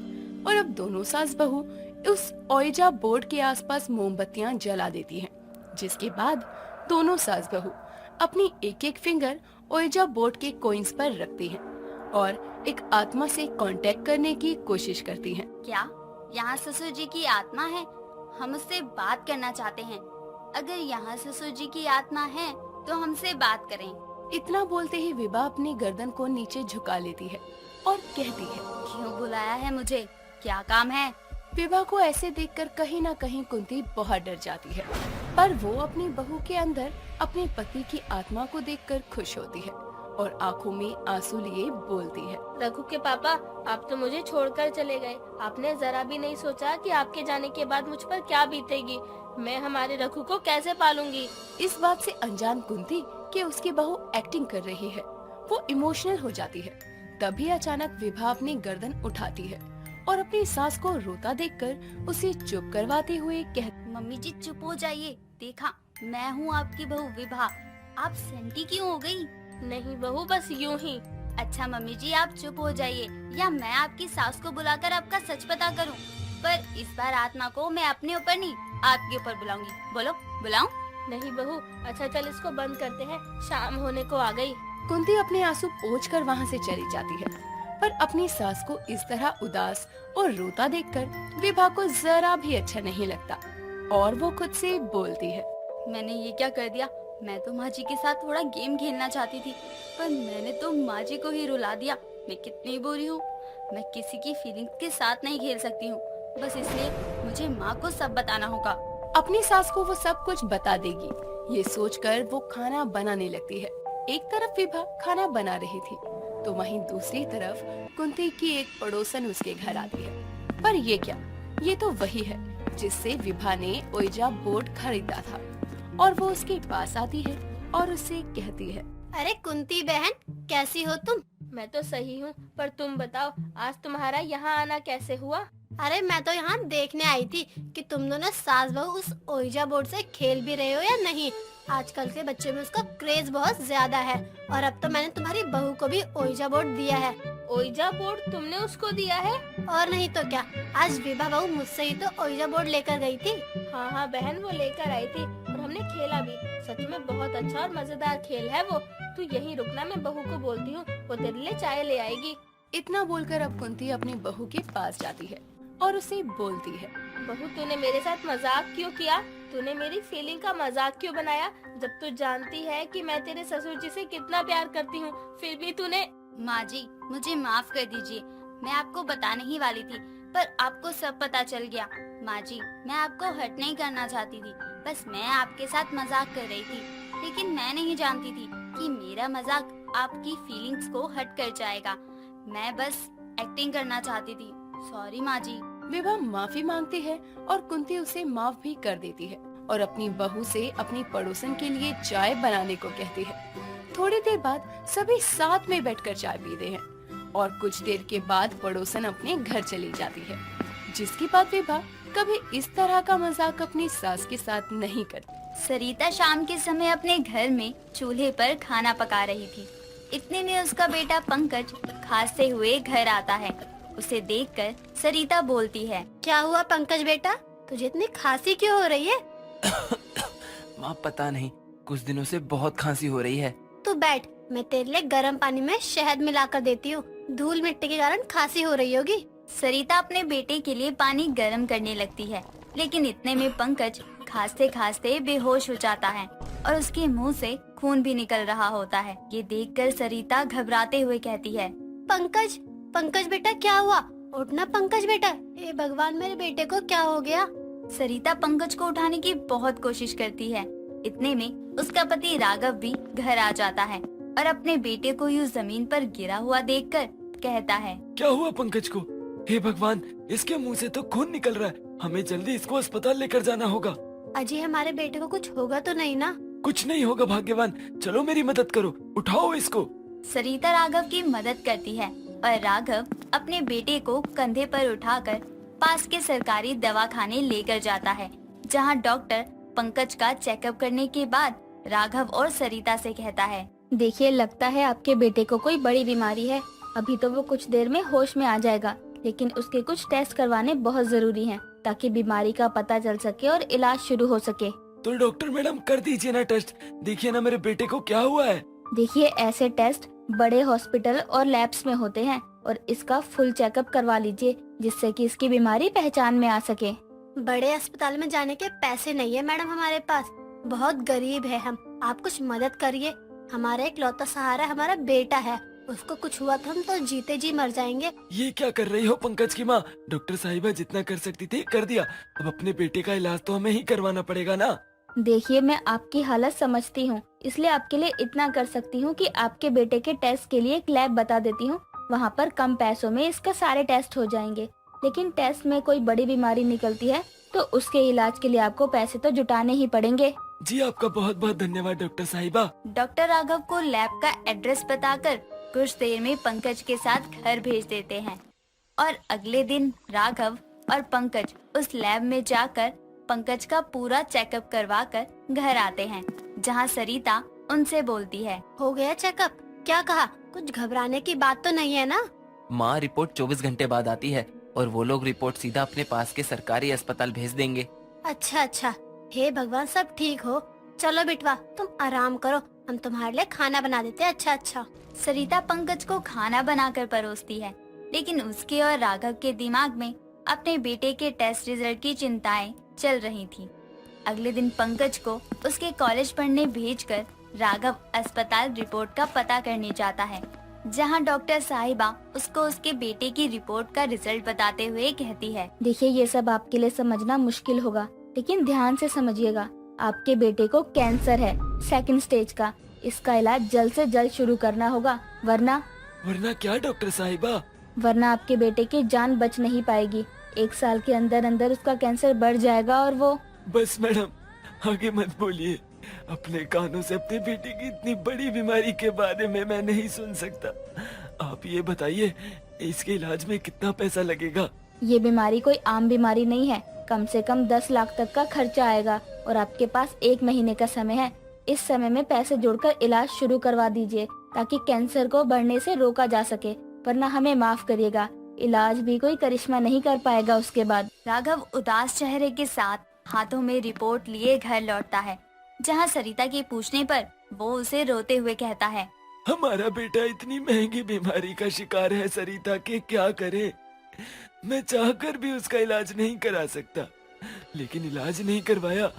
और अब दोनों सास बहू उस ओइजा बोर्ड के आसपास मोमबत्तियां जला देती हैं, जिसके बाद दोनों सास बहू अपनी एक एक फिंगर ओइजा बोर्ड के कॉइन्स पर रखती हैं और एक आत्मा से कांटेक्ट करने की कोशिश करती हैं। क्या यहाँ ससुर जी की आत्मा है? हम उससे बात करना चाहते हैं। अगर यहाँ ससुर जी की आत्मा है तो हमसे बात करें। इतना बोलते ही विभा अपनी गर्दन को नीचे झुका लेती है और कहती है, क्यों बुलाया है मुझे? क्या काम है? विभा को ऐसे देखकर कहीं न कहीं कुंती बहुत डर जाती है, पर वो अपनी बहू के अंदर अपने पति की आत्मा को देखकर खुश होती है और आंखों में आंसू लिए बोलती है, रघु के पापा, आप तो मुझे छोड़कर चले गए। आपने जरा भी नहीं सोचा कि आपके जाने के बाद मुझ पर क्या बीतेगी। मैं हमारे रघु को कैसे पालूंगी? इस बात से अनजान कुंती कि उसकी बहू एक्टिंग कर रही है, वो इमोशनल हो जाती है। तभी अचानक विभा अपनी गर्दन उठाती है और अपनी सास को रोता देखकर उसे चुप करवाते हुए कहती, मम्मी जी चुप हो जाइए। देखा, मैं हूँ आपकी बहू विभा। आप सेंटी क्यों हो गई? नहीं बहू, बस यूं ही। अच्छा मम्मी जी आप चुप हो जाइए, या मैं आपकी सास को बुलाकर आपका सच पता करूं। पर इस बार आत्मा को मैं अपने ऊपर नहीं, आपके ऊपर बुलाऊंगी। बोलो, बुलाऊं? नहीं बहू, अच्छा चल इसको बंद करते हैं, शाम होने को आ गई। कुंती अपने आंसू पोंछकर वहाँ से चली जाती है, पर अपनी सास को इस तरह उदास और रोता देखकर विभा को जरा भी अच्छा नहीं लगता और वो खुद से बोलती है, मैंने ये क्या कर दिया? मैं तो माँ जी के साथ थोड़ा गेम खेलना चाहती थी, पर मैंने तो माँ जी को ही रुला दिया। मैं कितनी बुरी हूँ। मैं किसी की फीलिंग्स के साथ नहीं खेल सकती हूँ, बस इसलिए मुझे माँ को सब बताना होगा। अपनी सास को वो सब कुछ बता देगी, ये सोचकर वो खाना बनाने लगती है। एक तरफ विभा खाना बना रही थी तो वहीं दूसरी तरफ कुंती की एक पड़ोसन उसके घर आती है। पर ये क्या, ये तो वही है जिससे विभा ने ओइजा बोर्ड खरीदा था और वो उसके पास आती है और उससे कहती है, अरे कुंती बहन, कैसी हो तुम? मैं तो सही हूँ, पर तुम बताओ आज तुम्हारा यहाँ आना कैसे हुआ? अरे मैं तो यहाँ देखने आई थी कि तुम दोनों सास बहू उस ओइजा बोर्ड से खेल भी रहे हो या नहीं। आजकल के बच्चे में उसका क्रेज बहुत ज्यादा है, और अब तो मैंने तुम्हारी बहू को भी ओइजा बोर्ड दिया है। ओइजा बोर्ड तुमने उसको दिया है? और नहीं तो क्या, आज विभा बहू मुझसे ही तो ओइजा बोर्ड लेकर गई थी। हाँ हाँ बहन, वो लेकर आई थी और हमने खेला भी। सच में बहुत अच्छा और मजेदार खेल है वो। तू यहीं रुकना, मैं बहू को बोलती हूँ, वो तेरे लिए चाय ले आएगी। इतना बोलकर अब कुंती अपनी बहू के पास जाती है और उसे बोलती है, बहू तूने मेरे साथ मजाक क्यों किया? तूने मेरी फीलिंग का मजाक क्यों बनाया? जब तू जानती है कि मैं तेरे ससुर जी से कितना प्यार करती हूँ, फिर भी तूने। माँ जी मुझे माफ कर दीजिए, मैं आपको बताने ही वाली थी, पर आपको सब पता चल गया। माँ जी मैं आपको हर्ट नहीं करना चाहती थी, बस मैं आपके साथ मजाक कर रही थी, लेकिन मैं नहीं जानती थी कि मेरा मजाक आपकी फीलिंग्स को हर्ट कर जाएगा। मैं बस एक्टिंग करना चाहती थी, सॉरी माँ जी। विभा माफी मांगती है और कुंती उसे माफ भी कर देती है और अपनी बहू से अपनी पड़ोसन के लिए चाय बनाने को कहती है। थोड़ी देर बाद सभी साथ में बैठकर चाय पीते हैं और कुछ देर के बाद पड़ोसन अपने घर चली जाती है, जिसके बाद विभा कभी इस तरह का मजाक अपनी सास के साथ नहीं करती। सरिता शाम के समय अपने घर में चूल्हे पर खाना पका रही थी। इतने में उसका बेटा पंकज खांसते हुए घर आता है। उसे देखकर सरिता बोलती है, क्या हुआ पंकज बेटा, तुझे इतनी खांसी क्यों हो रही है? माँ पता नहीं, कुछ दिनों से बहुत खांसी हो रही है। तू बैठ, मैं तेरे लिए गर्म पानी में शहद मिलाकर देती हूँ। धूल मिट्टी के कारण खांसी हो रही होगी। सरिता अपने बेटे के लिए पानी गर्म करने लगती है, लेकिन इतने में पंकज खांसते खांसते बेहोश हो जाता है और उसके मुंह से खून भी निकल रहा होता है। ये देखकर सरिता घबराते हुए कहती है, पंकज पंकज बेटा क्या हुआ? उठना पंकज बेटा। हे भगवान, मेरे बेटे को क्या हो गया? सरिता पंकज को उठाने की बहुत कोशिश करती है। इतने में उसका पति राघव भी घर आ जाता है और अपने बेटे को यूं जमीन पर गिरा हुआ देखकर कहता है, क्या हुआ पंकज को? हे भगवान, इसके मुंह से तो खून निकल रहा है, हमें जल्दी इसको अस्पताल लेकर जाना होगा। अजय हमारे बेटे को कुछ होगा तो नहीं ना? कुछ नहीं होगा भाग्यवान, चलो मेरी मदद करो, उठाओ इसको। सरिता राघव की मदद करती है और राघव अपने बेटे को कंधे पर उठाकर पास के सरकारी दवाखाने लेकर जाता है, जहां डॉक्टर पंकज का चेकअप करने के बाद राघव और सरिता से कहता है, देखिए, लगता है आपके बेटे को कोई बड़ी बीमारी है। अभी तो वो कुछ देर में होश में आ जाएगा, लेकिन उसके कुछ टेस्ट करवाने बहुत जरूरी हैं, ताकि बीमारी का पता चल सके और इलाज शुरू हो सके। तो डॉक्टर मैडम कर दीजिए ना टेस्ट, देखिए ना मेरे बेटे को क्या हुआ है। देखिए, ऐसे टेस्ट बड़े हॉस्पिटल और लैब्स में होते हैं और इसका फुल चेकअप करवा लीजिए, जिससे कि इसकी बीमारी पहचान में आ सके। बड़े अस्पताल में जाने के पैसे नहीं है मैडम हमारे पास, बहुत गरीब है हम। आप कुछ मदद करिए, हमारा इकलौता सहारा हमारा बेटा है, उसको कुछ हुआ तो हम तो जीते जी मर जाएंगे। ये क्या कर रही हो पंकज की माँ? डॉक्टर साहिबा जितना कर सकती थी कर दिया, अब अपने बेटे का इलाज तो हमें ही करवाना पड़ेगा ना। देखिए, मैं आपकी हालत समझती हूँ, इसलिए आपके लिए इतना कर सकती हूँ कि आपके बेटे के टेस्ट के लिए एक लैब बता देती हूँ। वहाँ पर कम पैसों में इसका सारे टेस्ट हो जाएंगे, लेकिन टेस्ट में कोई बड़ी बीमारी निकलती है तो उसके इलाज के लिए आपको पैसे तो जुटाने ही पड़ेंगे। जी आपका बहुत बहुत धन्यवाद डॉक्टर साहिबा। डॉक्टर राघव को लैब का एड्रेस बताकर कुछ देर में पंकज के साथ घर भेज देते हैं और अगले दिन राघव और पंकज उस लैब में जाकर पंकज का पूरा चेकअप करवाकर घर आते हैं, जहां सरिता उनसे बोलती है, हो गया चेकअप? क्या कहा? कुछ घबराने की बात तो नहीं है ना? माँ, रिपोर्ट 24 घंटे बाद आती है और वो लोग रिपोर्ट सीधा अपने पास के सरकारी अस्पताल भेज देंगे। अच्छा अच्छा, हे भगवान, सब ठीक हो। चलो बिटवा, तुम आराम करो, हम तुम्हारे लिए खाना बना देते हैं। अच्छा अच्छा। सरिता पंकज को खाना बनाकर परोसती है, लेकिन उसके और राघव के दिमाग में अपने बेटे के टेस्ट रिजल्ट की चिंताएं चल रही थी। अगले दिन पंकज को उसके कॉलेज पढ़ने भेजकर राघव अस्पताल रिपोर्ट का पता करने जाता है, जहां डॉक्टर साहिबा उसको उसके बेटे की रिपोर्ट का रिजल्ट बताते हुए कहती है, देखिए, ये सब आपके लिए समझना मुश्किल होगा, लेकिन ध्यान से समझिएगा। आपके बेटे को कैंसर है, 2nd स्टेज का। इसका इलाज जल्द से जल्द शुरू करना होगा, वरना क्या डॉक्टर साहिबा? वरना आपके बेटे की जान बच नहीं पाएगी। 1 साल के अंदर अंदर उसका कैंसर बढ़ जाएगा और वो। बस मैडम, आगे मत बोलिए। अपने कानों से अपने बेटे की इतनी बड़ी बीमारी के बारे में मैं नहीं सुन सकता। आप ये बताइए, इसके इलाज में कितना पैसा लगेगा? ये बीमारी कोई आम बीमारी नहीं है, कम से कम 10 लाख तक का खर्चा आएगा और आपके पास 1 महीने का समय है। इस समय में पैसे जोड़कर इलाज शुरू करवा दीजिए, ताकि कैंसर को बढ़ने से रोका जा सके, वरना हमें माफ करिएगा, इलाज भी कोई करिश्मा नहीं कर पाएगा उसके बाद। राघव उदास चेहरे के साथ हाथों में रिपोर्ट लिए घर लौटता है, जहां सरिता के पूछने पर वो उसे रोते हुए कहता है, हमारा बेटा इतनी महंगी बीमारी का शिकार है सरिता, के क्या करे? मैं चाहकर भी उसका इलाज नहीं करा सकता, लेकिन इलाज नहीं करवाया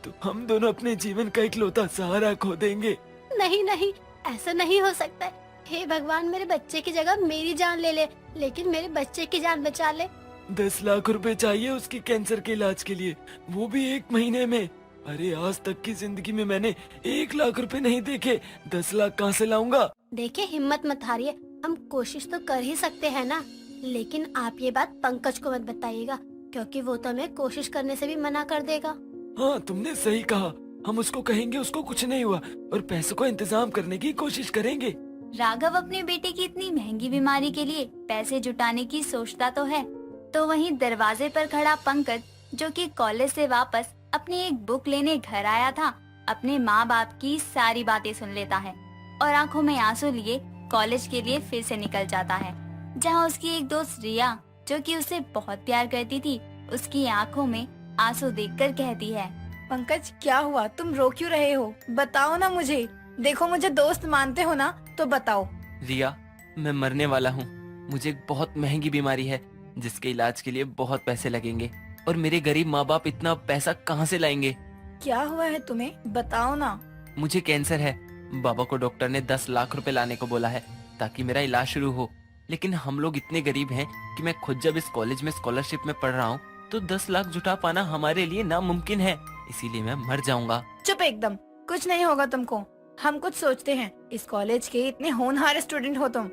तो हम दोनों अपने जीवन का इकलौता सहारा खो देंगे। नहीं नहीं, ऐसा नहीं हो सकता। हे भगवान, मेरे बच्चे की जगह मेरी जान ले ले, लेकिन मेरे बच्चे की जान बचा ले। 10 लाख रुपए चाहिए उसकी कैंसर के इलाज के लिए, वो भी 1 महीने में। अरे आज तक की जिंदगी में मैंने 1 लाख रुपए नहीं देखे, 10 लाख कहाँ से लाऊंगा? देखिए, हिम्मत मत हारिए, हम कोशिश तो कर ही सकते हैं ना। लेकिन आप ये बात पंकज को मत बताइएगा, क्योंकि वो तो हमें कोशिश करने से भी मना कर देगा। हाँ, तुमने सही कहा, हम उसको कहेंगे उसको कुछ नहीं हुआ और पैसों का इंतजाम करने की कोशिश करेंगे। राघव अपने बेटे की इतनी महंगी बीमारी के लिए पैसे जुटाने की सोचता तो है, तो वहीं दरवाजे पर खड़ा पंकज, जो कि कॉलेज से वापस अपनी एक बुक लेने घर आया था, अपने माँ बाप की सारी बातें सुन लेता है और आंखों में आंसू लिए कॉलेज के लिए फिर से निकल जाता है, जहाँ उसकी एक दोस्त रिया, जो कि उसे बहुत प्यार करती थी, उसकी आंखों में आंसू देखकर कहती है, पंकज, क्या हुआ? तुम रो क्यों रहे हो? बताओ ना मुझे। देखो, मुझे दोस्त मानते हो ना, तो बताओ। रिया, मैं मरने वाला हूँ। मुझे एक बहुत महंगी बीमारी है, जिसके इलाज के लिए बहुत पैसे लगेंगे और मेरे गरीब माँ बाप इतना पैसा कहाँ से लाएंगे? क्या हुआ है तुम्हें? बताओ ना। मुझे कैंसर है। बाबा को डॉक्टर ने 10 लाख रुपए लाने को बोला है, ताकि मेरा इलाज शुरू हो। लेकिन हम लोग इतने गरीब हैं कि मैं खुद जब इस कॉलेज में स्कॉलरशिप में पढ़ रहा हूँ, तो 10 लाख जुटा पाना हमारे लिए नामुमकिन है। इसीलिए मैं मर जाऊंगा। चुप एकदम, कुछ नहीं होगा तुमको। हम कुछ सोचते हैं, इस कॉलेज के इतने होनहार स्टूडेंट हो तुम,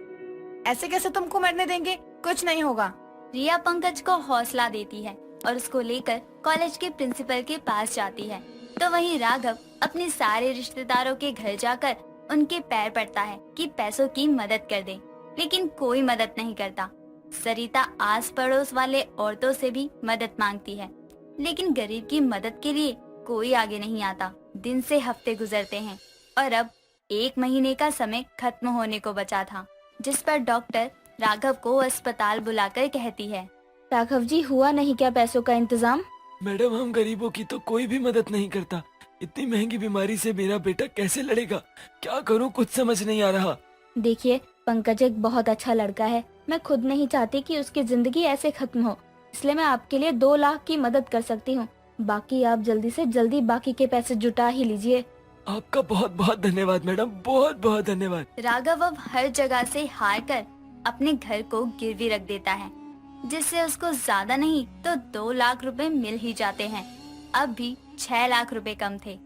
ऐसे कैसे तुमको मरने देंगे? कुछ नहीं होगा। रिया पंकज को हौसला देती है और उसको लेकर कॉलेज के प्रिंसिपल के पास जाती है। तो वहीं राघव अपने सारे रिश्तेदारों के घर जाकर उनके पैर पड़ता है कि पैसों की मदद कर दे, लेकिन कोई मदद नहीं करता। सरिता आस पड़ोस वाले औरतों से भी मदद मांगती है, लेकिन गरीब की मदद के लिए कोई आगे नहीं आता। दिन से हफ्ते गुजरते हैं और अब 1 महीने का समय खत्म होने को बचा था, जिस पर डॉक्टर राघव को अस्पताल बुलाकर कहती है, राघव जी, हुआ नहीं क्या पैसों का इंतजाम? मैडम, हम गरीबों की तो कोई भी मदद नहीं करता। इतनी महंगी बीमारी से मेरा बेटा कैसे लड़ेगा? क्या करूं, कुछ समझ नहीं आ रहा। देखिए, पंकज एक बहुत अच्छा लड़का है। मैं खुद नहीं चाहती कि उसकी जिंदगी ऐसे खत्म हो, इसलिए मैं आपके लिए 2 लाख की मदद कर सकती हूँ। बाकी आप जल्दी से जल्दी बाकी के पैसे जुटा ही लीजिए। आपका बहुत बहुत धन्यवाद मैडम, बहुत बहुत धन्यवाद। राघव अब हर जगह से हार कर अपने घर को गिरवी रख देता है, जिससे उसको ज्यादा नहीं तो 2 लाख रुपए मिल ही जाते हैं। अब भी 6 लाख रुपए कम थे।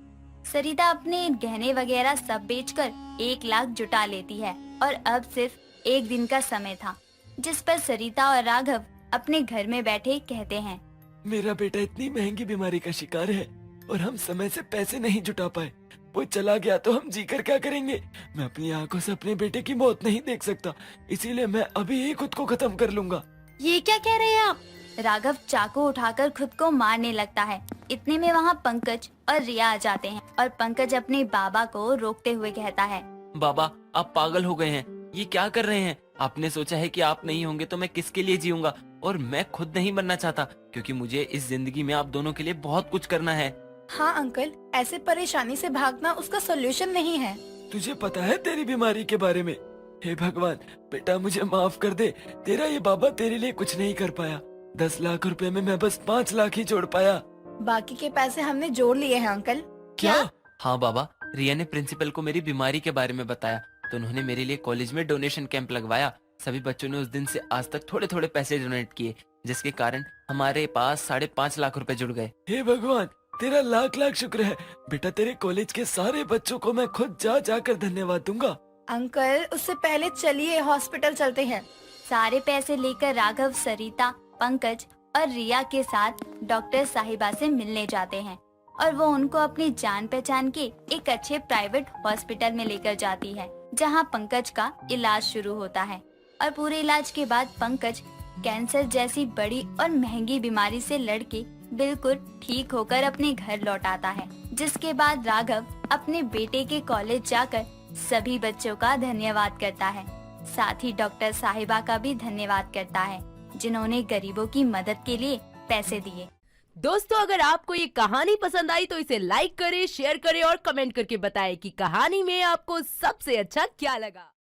सरिता अपने गहने वगैरह सब बेचकर 1 लाख जुटा लेती है और अब सिर्फ 1 दिन का समय था, जिस पर सरिता और राघव अपने घर में बैठे कहते हैं, मेरा बेटा इतनी महंगी बीमारी का शिकार है और हम समय से पैसे नहीं जुटा पाए। वो चला गया तो हम जीकर क्या करेंगे? मैं अपनी आंखों से अपने बेटे की मौत नहीं देख सकता, इसीलिए मैं अभी ही खुद को खत्म कर लूंगा। ये क्या कह रहे हैं आप? राघव चाकू उठाकर खुद को मारने लगता है। इतने में वहाँ पंकज और रिया आ जाते हैं और पंकज अपने बाबा को रोकते हुए कहता है, बाबा, आप पागल हो गए हैं। ये क्या कर रहे हैं? आपने सोचा है कि आप नहीं होंगे तो मैं किसके लिए जीऊंगा? और मैं खुद नहीं बनना चाहता, क्योंकि मुझे इस जिंदगी में आप दोनों के लिए बहुत कुछ करना है। हाँ अंकल, ऐसे परेशानी से भागना उसका सोल्यूशन नहीं है। तुझे पता है तेरी बीमारी के बारे में? हे भगवान, बेटा मुझे माफ कर दे। तेरा ये बाबा तेरे लिए कुछ नहीं कर पाया। 10 लाख रुपए में मैं बस 5 लाख ही जोड़ पाया। बाकी के पैसे हमने जोड़ लिए हैं अंकल। क्या? हाँ बाबा, रिया ने प्रिंसिपल को मेरी बीमारी के बारे में बताया तो उन्होंने मेरे लिए कॉलेज में डोनेशन कैंप लगवाया। सभी बच्चों ने उस दिन से आज तक थोड़े थोड़े पैसे डोनेट किए, जिसके कारण हमारे पास 5.5 लाख रुपए जुड़ गए। हे भगवान, तेरा लाख लाख शुक्र है। बेटा तेरे कॉलेज के सारे बच्चों को मैं खुद जा जाकर धन्यवाद दूंगा। अंकल, उससे पहले चलिए हॉस्पिटल चलते हैं। सारे पैसे लेकर राघव सरिता, पंकज और रिया के साथ डॉक्टर साहिबा से मिलने जाते हैं और वो उनको अपनी जान पहचान के एक अच्छे प्राइवेट हॉस्पिटल में लेकर जाती है, जहां पंकज का इलाज शुरू होता है। और पूरे इलाज के बाद पंकज कैंसर जैसी बड़ी और महंगी बीमारी से लड़के बिल्कुल ठीक होकर अपने घर लौट आता है, जिसके बाद राघव अपने बेटे के कॉलेज जाकर सभी बच्चों का धन्यवाद करता है। साथ ही डॉक्टर साहिबा का भी धन्यवाद करता है, जिन्होंने गरीबों की मदद के लिए पैसे दिए। दोस्तों, अगर आपको ये कहानी पसंद आई तो इसे लाइक करें, शेयर करें और कमेंट करके बताएं कि कहानी में आपको सबसे अच्छा क्या लगा।